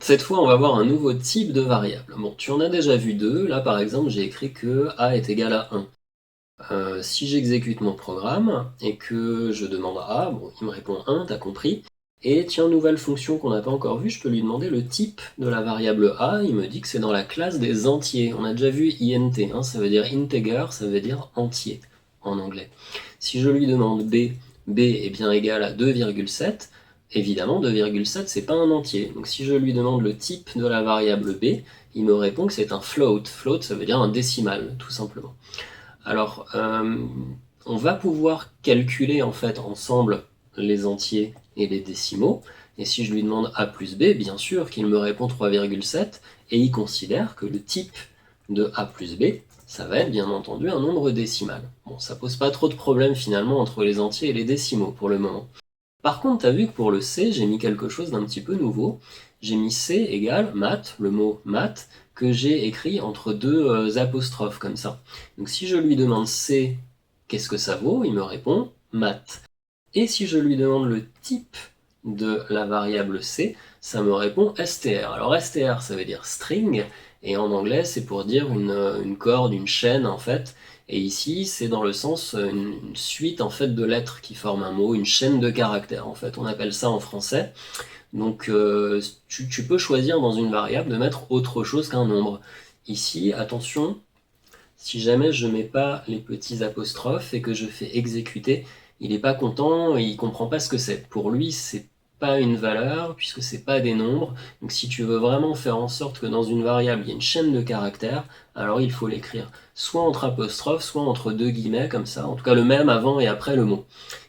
Cette fois, on va voir un nouveau type de variable. Bon, tu en as déjà vu deux. Là, par exemple, j'ai écrit que a est égal à 1. Si j'exécute mon programme et que je demande à A, bon, il me répond 1, t'as compris. Et tiens, nouvelle fonction qu'on n'a pas encore vue, je peux lui demander le type de la variable A. Il me dit que c'est dans la classe des entiers. On a déjà vu int, hein, ça veut dire integer, ça veut dire entier en anglais. Si je lui demande B est bien égal à 2,7, évidemment 2,7 c'est pas un entier. Donc si je lui demande le type de la variable B, il me répond que c'est un float. Float ça veut dire un décimal, tout simplement. Alors, on va pouvoir calculer en fait ensemble les entiers et les décimaux. Et si je lui demande A plus B, bien sûr qu'il me répond 3,7 et il considère que le type de A plus B, ça va être bien entendu un nombre décimal. Bon, ça pose pas trop de problèmes finalement entre les entiers et les décimaux pour le moment. Par contre, tu as vu que pour le C, j'ai mis quelque chose d'un petit peu nouveau. J'ai mis C égale math, le mot math, que j'ai écrit entre deux apostrophes comme ça. Donc si je lui demande C, qu'est-ce que ça vaut? Il me répond math. Et si je lui demande le type de la variable C, ça me répond str. Alors str, ça veut dire string, et en anglais, c'est pour dire une corde, une chaîne en fait. Et ici, c'est dans le sens une suite en fait de lettres qui forment un mot, une chaîne de caractères en fait. On appelle ça en français. Donc tu peux choisir dans une variable de mettre autre chose qu'un nombre. Ici, attention, si jamais je mets pas les petits apostrophes et que je fais exécuter, il n'est pas content et il comprend pas ce que c'est. Pour lui, c'est pas une valeur puisque c'est pas des nombres. Donc si tu veux vraiment faire en sorte que dans une variable il y ait une chaîne de caractères, alors il faut l'écrire soit entre apostrophes, soit entre deux guillemets comme ça. En tout cas le même avant et après le mot.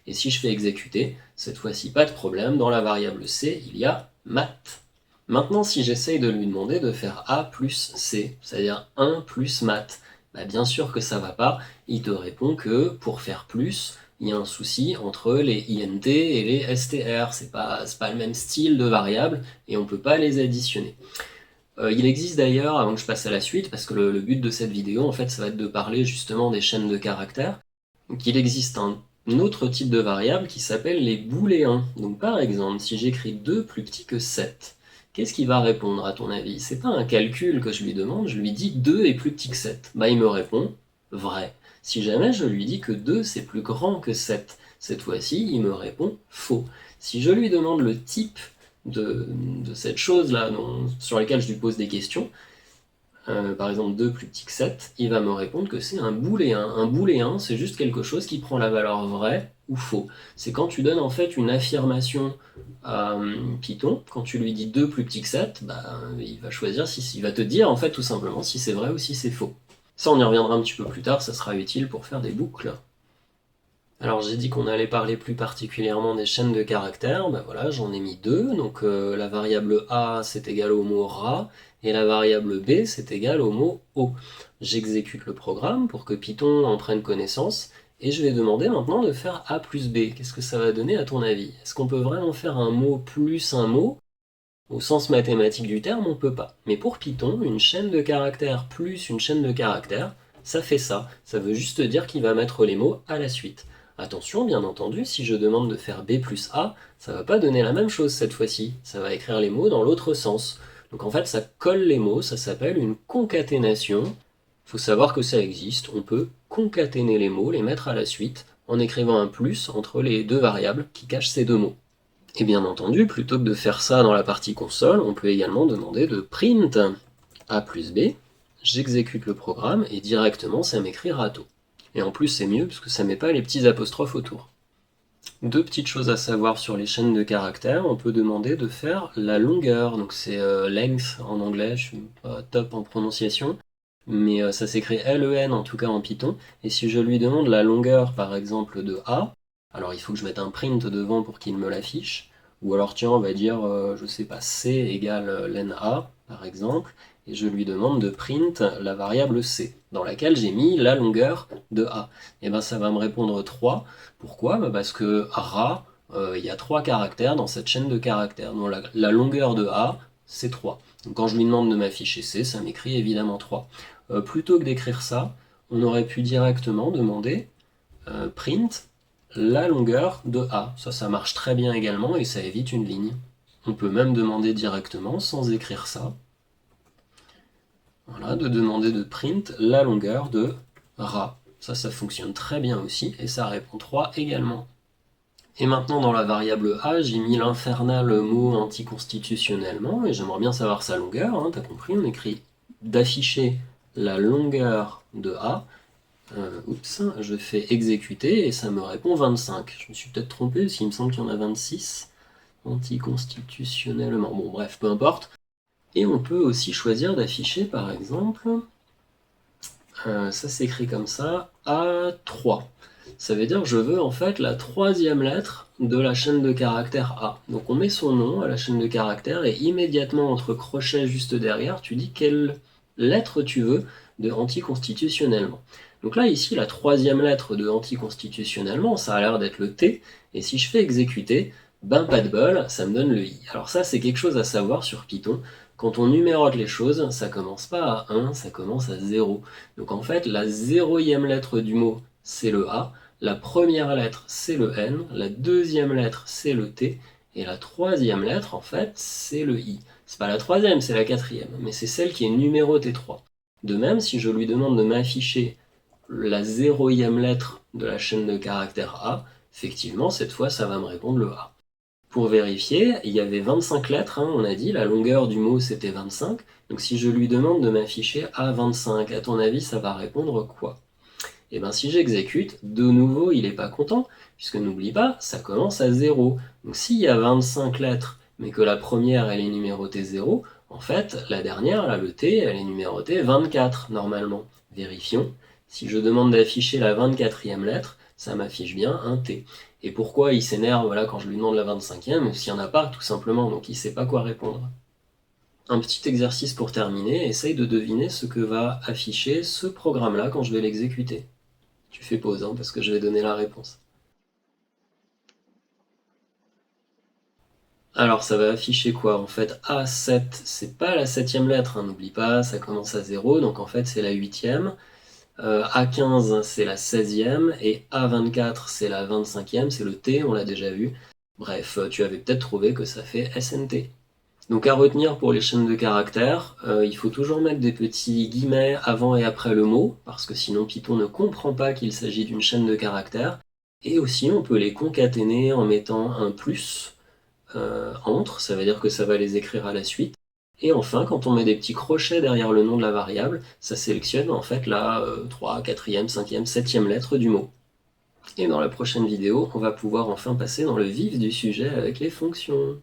Et si je fais exécuter, cette fois-ci pas de problème, dans la variable C, il y a math. Maintenant, si j'essaye de lui demander de faire A plus C, c'est-à-dire 1 plus math, bah bien sûr que ça va pas. Il te répond que pour faire plus, il y a un souci entre les int et les str. C'est pas le même style de variable et on peut pas les additionner. Il existe d'ailleurs, avant que je passe à la suite, parce que le but de cette vidéo, en fait, ça va être de parler justement des chaînes de caractères. Donc il existe un autre type de variable qui s'appelle les booléens. Donc par exemple, si j'écris 2 plus petit que 7, qu'est-ce qu'il va répondre à ton avis? C'est pas un calcul que je lui demande, je lui dis 2 est plus petit que 7. Bah il me répond vrai. Si jamais je lui dis que 2 c'est plus grand que 7, cette fois-ci il me répond faux. Si je lui demande le type de cette chose-là sur laquelle je lui pose des questions, par exemple 2 plus petit que 7, il va me répondre que c'est un booléen. Un booléen, c'est juste quelque chose qui prend la valeur vraie ou faux. C'est quand tu donnes en fait une affirmation à Python, quand tu lui dis 2 plus petit que 7, bah, il va choisir, il va te dire en fait tout simplement si c'est vrai ou si c'est faux. Ça on y reviendra un petit peu plus tard, ça sera utile pour faire des boucles. Alors j'ai dit qu'on allait parler plus particulièrement des chaînes de caractères, ben voilà, j'en ai mis deux, donc la variable A c'est égal au mot ra, et la variable B c'est égal au mot o. J'exécute le programme pour que Python en prenne connaissance, et je vais demander maintenant de faire A plus B. Qu'est-ce que ça va donner à ton avis? Est-ce qu'on peut vraiment faire un mot plus un mot? Au sens mathématique du terme, on peut pas. Mais pour Python, une chaîne de caractères plus une chaîne de caractères, ça fait ça. Ça veut juste dire qu'il va mettre les mots à la suite. Attention, bien entendu, si je demande de faire B plus A, ça va pas donner la même chose cette fois-ci. Ça va écrire les mots dans l'autre sens. Donc en fait, ça colle les mots, ça s'appelle une concaténation. Il faut savoir que ça existe. On peut concaténer les mots, les mettre à la suite, en écrivant un plus entre les deux variables qui cachent ces deux mots. Et bien entendu, plutôt que de faire ça dans la partie console, on peut également demander de print A plus B, j'exécute le programme et directement ça m'écrit Rato. Et en plus c'est mieux parce que ça met pas les petits apostrophes autour. Deux petites choses à savoir sur les chaînes de caractères, on peut demander de faire la longueur, donc c'est length en anglais, je suis pas top en prononciation, mais ça s'écrit len en tout cas en Python, et si je lui demande la longueur par exemple de A, alors il faut que je mette un print devant pour qu'il me l'affiche, ou alors tiens on va dire, je sais pas, c égale len A par exemple, et je lui demande de print la variable c, dans laquelle j'ai mis la longueur de A. Et ben ça va me répondre 3. Pourquoi? Bah parce que ra, il y a 3 caractères dans cette chaîne de caractères. Donc la longueur de A, c'est 3. Donc quand je lui demande de m'afficher C, ça m'écrit évidemment 3. Plutôt que d'écrire ça, on aurait pu directement demander print la longueur de A. Ça marche très bien également et ça évite une ligne. On peut même demander directement, sans écrire ça, voilà, de demander de print la longueur de rat. Ça fonctionne très bien aussi, et ça répond 3 également. Et maintenant, dans la variable a, j'ai mis l'infernal mot anticonstitutionnellement, et j'aimerais bien savoir sa longueur, hein, t'as compris, on écrit d'afficher la longueur de a. Oups, je fais exécuter, et ça me répond 25. Je me suis peut-être trompé, parce qu'il me semble qu'il y en a 26, anticonstitutionnellement. Bon, bref, peu importe. Et on peut aussi choisir d'afficher, par exemple, ça s'écrit comme ça, A3. Ça veut dire que je veux en fait la troisième lettre de la chaîne de caractères A. Donc on met son nom à la chaîne de caractères et immédiatement entre crochets juste derrière, tu dis quelle lettre tu veux de anticonstitutionnellement. Donc là ici la troisième lettre de anticonstitutionnellement, ça a l'air d'être le T, et si je fais exécuter, ben pas de bol, ça me donne le I. Alors ça c'est quelque chose à savoir sur Python. Quand on numérote les choses, ça commence pas à 1, ça commence à 0. Donc en fait, la 0e lettre du mot, c'est le A, la première lettre, c'est le N, la deuxième lettre, c'est le T, et la troisième lettre, en fait, c'est le I. C'est pas la troisième, c'est la quatrième, mais c'est celle qui est numérotée 3. De même, si je lui demande de m'afficher la 0e lettre de la chaîne de caractères A, effectivement, cette fois, ça va me répondre le A. Pour vérifier, il y avait 25 lettres, hein, on a dit, la longueur du mot c'était 25, donc si je lui demande de m'afficher A25, à ton avis ça va répondre quoi? Et bien si j'exécute, de nouveau il n'est pas content, puisque n'oublie pas, ça commence à 0. Donc s'il y a 25 lettres, mais que la première elle est numérotée 0, en fait la dernière, là le T, elle est numérotée 24 normalement. Vérifions, si je demande d'afficher la 24e lettre, ça m'affiche bien un T. Et pourquoi il s'énerve voilà, quand je lui demande la 25e? Parce qu'il n'y en a pas tout simplement, donc il ne sait pas quoi répondre. Un petit exercice pour terminer, essaye de deviner ce que va afficher ce programme-là quand je vais l'exécuter. Tu fais pause, hein, parce que je vais donner la réponse. Alors ça va afficher quoi? En fait, A7, c'est pas la 7e lettre, hein, n'oublie pas, ça commence à 0, donc en fait c'est la 8e. A15, c'est la 16e, et A24, c'est la 25e, c'est le T, on l'a déjà vu. Bref, tu avais peut-être trouvé que ça fait SNT. Donc à retenir pour les chaînes de caractères, il faut toujours mettre des petits guillemets avant et après le mot, parce que sinon Python ne comprend pas qu'il s'agit d'une chaîne de caractères. Et aussi on peut les concaténer en mettant un plus entre, ça veut dire que ça va les écrire à la suite. Et enfin, quand on met des petits crochets derrière le nom de la variable, ça sélectionne en fait la 3, 4e, 5e, 7e lettre du mot. Et dans la prochaine vidéo, on va pouvoir enfin passer dans le vif du sujet avec les fonctions.